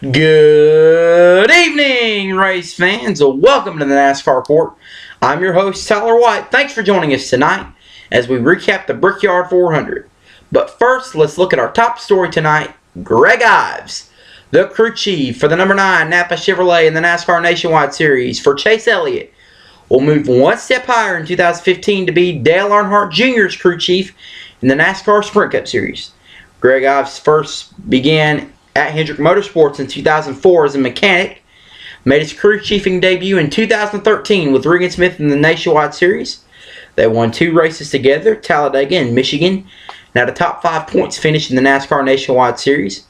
Good evening, race fans. Welcome to the NASCAR Report. I'm your host, Tyler White. Thanks for joining us tonight as we recap the Brickyard 400. But first, let's look at our top story tonight. Greg Ives, the crew chief for the number 9 Napa Chevrolet in the NASCAR Nationwide Series for Chase Elliott, will move one step higher in 2015 to be Dale Earnhardt Jr.'s crew chief in the NASCAR Sprint Cup Series. Greg Ives first began at Hendrick Motorsports in 2004 as a mechanic, made his crew chiefing debut in 2013 with Regan Smith in the Nationwide Series. They won 2 races together, Talladega and Michigan, and had a top 5 points finish in the NASCAR Nationwide Series.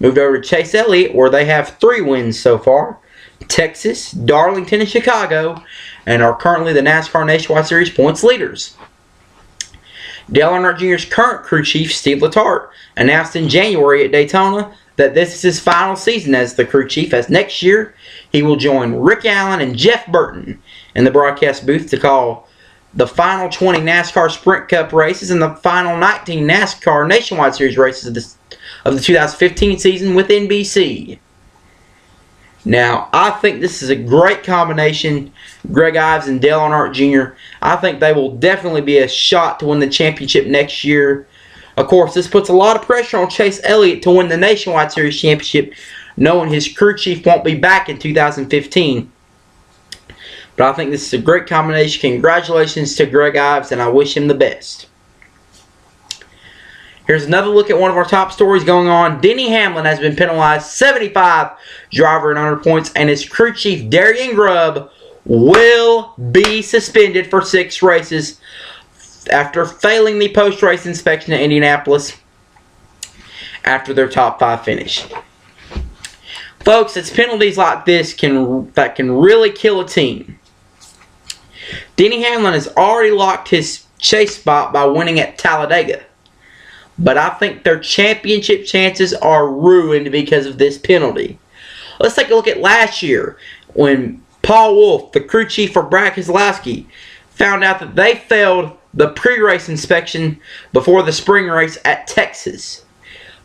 Moved over to Chase Elliott, where they have 3 wins so far, Texas, Darlington, and Chicago, and are currently the NASCAR Nationwide Series points leaders. Dale Earnhardt Jr.'s current crew chief, Steve Letarte, announced in January at Daytona that this is his final season as the crew chief, as next year he will join Rick Allen and Jeff Burton in the broadcast booth to call the final 20 NASCAR Sprint Cup races and the final 19 NASCAR Nationwide Series races of the 2015 season with NBC. Now, I think this is a great combination, Greg Ives and Dale Earnhardt Jr. I think they will definitely be a shot to win the championship next year. Of course, this puts a lot of pressure on Chase Elliott to win the Nationwide Series championship, knowing his crew chief won't be back in 2015. But I think this is a great combination. Congratulations to Greg Ives, and I wish him the best. Here's another look at one of our top stories going on. Denny Hamlin has been penalized 75 driver and owner points, and his crew chief, Darian Grubb, will be suspended for 6 races after failing the post-race inspection at Indianapolis after their top 5 finish. Folks, it's penalties like this that can really kill a team. Denny Hamlin has already locked his chase spot by winning at Talladega, but I think their championship chances are ruined because of this penalty. Let's take a look at last year when Paul Wolfe, the crew chief for Brad Keselowski, found out that they failed the pre-race inspection before the spring race at Texas.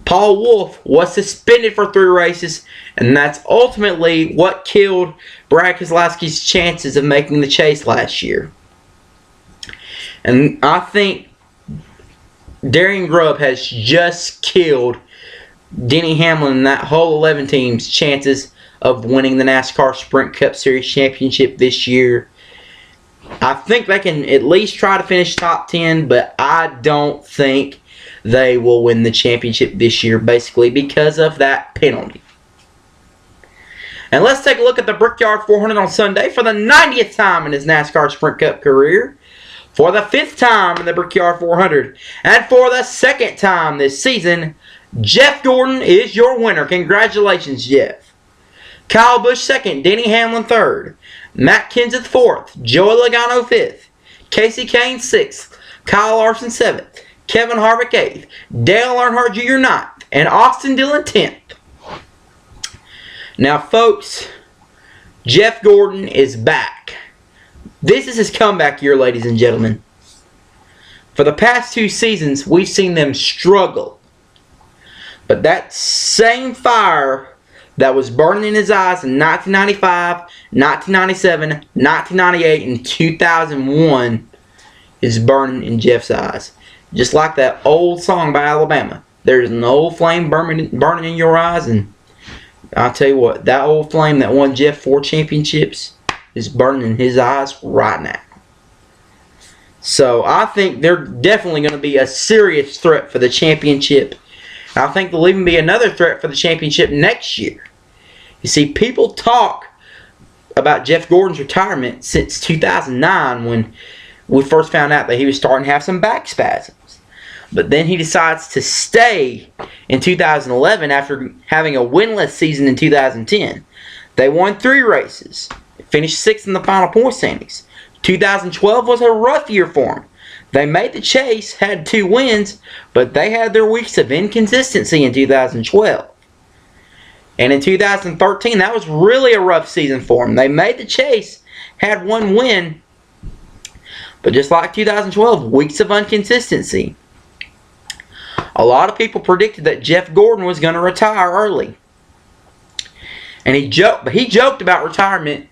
Paul Wolfe was suspended for 3 races, and that's ultimately what killed Brad Keselowski's chances of making the chase last year. And I think Darian Grubb has just killed Denny Hamlin and that whole 11 team's chances of winning the NASCAR Sprint Cup Series championship this year. I think they can at least try to finish top 10, but I don't think they will win the championship this year, basically because of that penalty. And let's take a look at the Brickyard 400 on Sunday for the 90th time in his NASCAR Sprint Cup career, for the 5th time in the Brickyard 400, and for the 2nd time this season, Jeff Gordon is your winner. Congratulations, Jeff. Kyle Busch 2nd, Denny Hamlin 3rd, Matt Kenseth 4th, Joey Logano 5th, Casey Kane 6th, Kyle Larson 7th, Kevin Harvick 8th, Dale Earnhardt Jr. 9th, and Austin Dillon 10th. Now, folks, Jeff Gordon is back. This is his comeback year, ladies and gentlemen. For the past 2 seasons, we've seen them struggle. But that same fire that was burning in his eyes in 1995, 1997, 1998, and 2001 is burning in Jeff's eyes. Just like that old song by Alabama. There's an old flame burning in your eyes, and I'll tell you what, that old flame that won Jeff 4 championships is burning in his eyes right now. So I think they're definitely going to be a serious threat for the championship. I think they'll even be another threat for the championship next year. You see, people talk about Jeff Gordon's retirement since 2009 when we first found out that he was starting to have some back spasms. But then he decides to stay in 2011 after having a winless season in 2010. They won 3 races, finished 6th in the final point standings. 2012 was a rough year for him. They made the chase, had 2 wins, but they had their weeks of inconsistency in 2012. And in 2013, that was really a rough season for them. They made the chase, had 1 win, but just like 2012, weeks of inconsistency. A lot of people predicted that Jeff Gordon was going to retire early. And he joked about retirement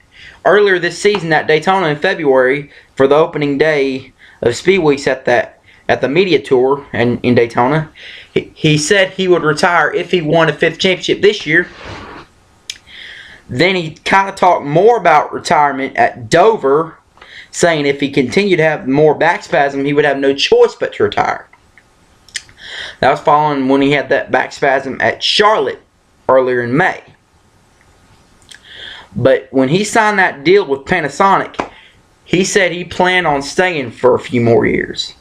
earlier this season at Daytona in February for the opening day of Speed Weeks at the media tour in Daytona. He said he would retire if he won a 5th championship this year. Then he kind of talked more about retirement at Dover, saying if he continued to have more back spasm, he would have no choice but to retire. That was following when he had that back spasm at Charlotte earlier in May. But when he signed that deal with Panasonic, he said he planned on staying for a few more years.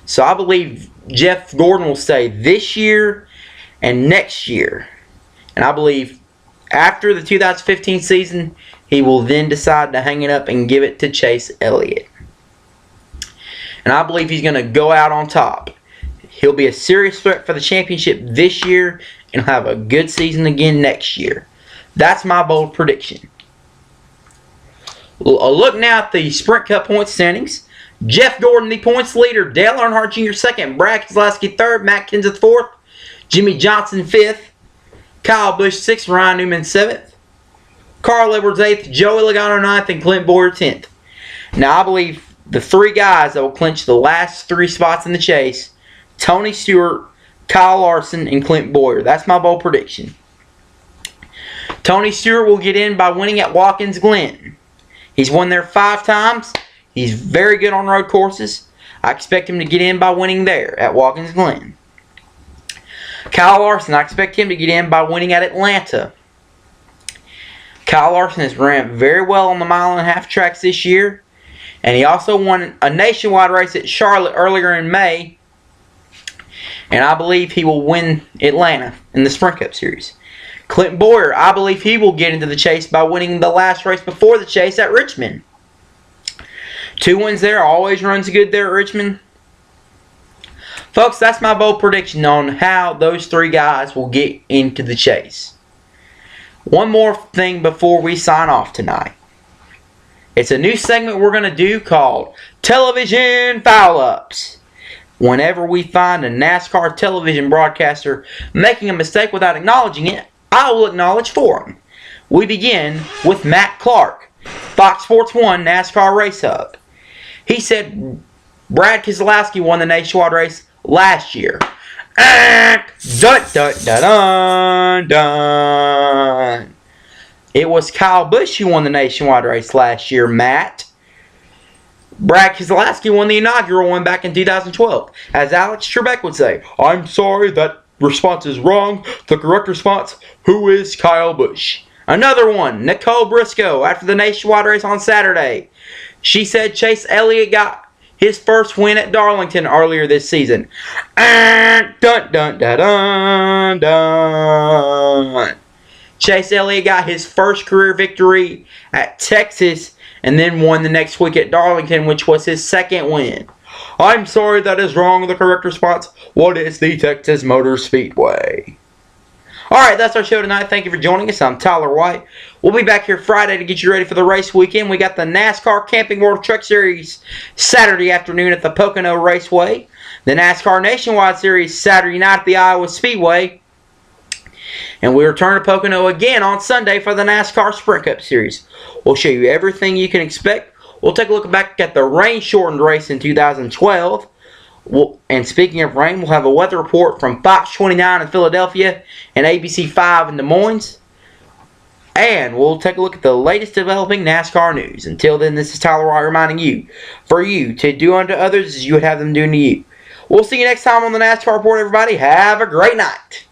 So I believe Jeff Gordon will stay this year and next year. And I believe after the 2015 season, he will then decide to hang it up and give it to Chase Elliott. And I believe he's going to go out on top. He'll be a serious threat for the championship this year and have a good season again next year. That's my bold prediction. A look now at the Sprint Cup point standings. Jeff Gordon, the points leader. Dale Earnhardt Jr. second. Brad Keselowski third. Matt Kenseth fourth. Jimmy Johnson fifth. Kyle Busch sixth. Ryan Newman seventh. Carl Edwards eighth. Joey Logano ninth. And Clint Bowyer 10th. Now I believe the 3 guys that will clinch the last 3 spots in the chase: Tony Stewart, Kyle Larson, and Clint Bowyer. That's my bold prediction. Tony Stewart will get in by winning at Watkins Glen. He's won there 5 times. He's very good on road courses. I expect him to get in by winning there at Watkins Glen. Kyle Larson, I expect him to get in by winning at Atlanta. Kyle Larson has ran very well on the 1.5-mile tracks this year. And he also won a nationwide race at Charlotte earlier in May. And I believe he will win Atlanta in the Sprint Cup Series. Clint Bowyer, I believe he will get into the chase by winning the last race before the chase at Richmond. 2 wins there, always runs good there at Richmond. Folks, that's my bold prediction on how those 3 guys will get into the chase. One more thing before we sign off tonight. It's a new segment we're going to do called Television Foul-Ups. Whenever we find a NASCAR television broadcaster making a mistake without acknowledging it, I will acknowledge for him. We begin with Matt Clark, Fox Sports 1 NASCAR Race Hub. He said Brad Keselowski won the nationwide race last year. Dun, dun, dun, dun, dun. It was Kyle Busch who won the nationwide race last year, Matt. Brad Keselowski won the inaugural one back in 2012. As Alex Trebek would say, I'm sorry, that response is wrong. The correct response, who is Kyle Busch? Another one, Nicole Briscoe, after the nationwide race on Saturday. She said Chase Elliott got his first win at Darlington earlier this season. Dun, dun, dun, dun, dun. Chase Elliott got his first career victory at Texas and then won the next week at Darlington, which was his second win. I'm sorry, that is wrong. The correct response, what is the Texas Motor Speedway? Alright, that's our show tonight. Thank you for joining us. I'm Tyler White. We'll be back here Friday to get you ready for the race weekend. We got the NASCAR Camping World Truck Series Saturday afternoon at the Pocono Raceway. The NASCAR Nationwide Series Saturday night at the Iowa Speedway. And we return to Pocono again on Sunday for the NASCAR Sprint Cup Series. We'll show you everything you can expect. We'll take a look back at the rain-shortened race in 2012. And speaking of rain, we'll have a weather report from Fox 29 in Philadelphia and ABC 5 in Des Moines. And we'll take a look at the latest developing NASCAR news. Until then, this is Tyler White reminding you, for you to do unto others as you would have them do unto you. We'll see you next time on the NASCAR Report, everybody. Have a great night.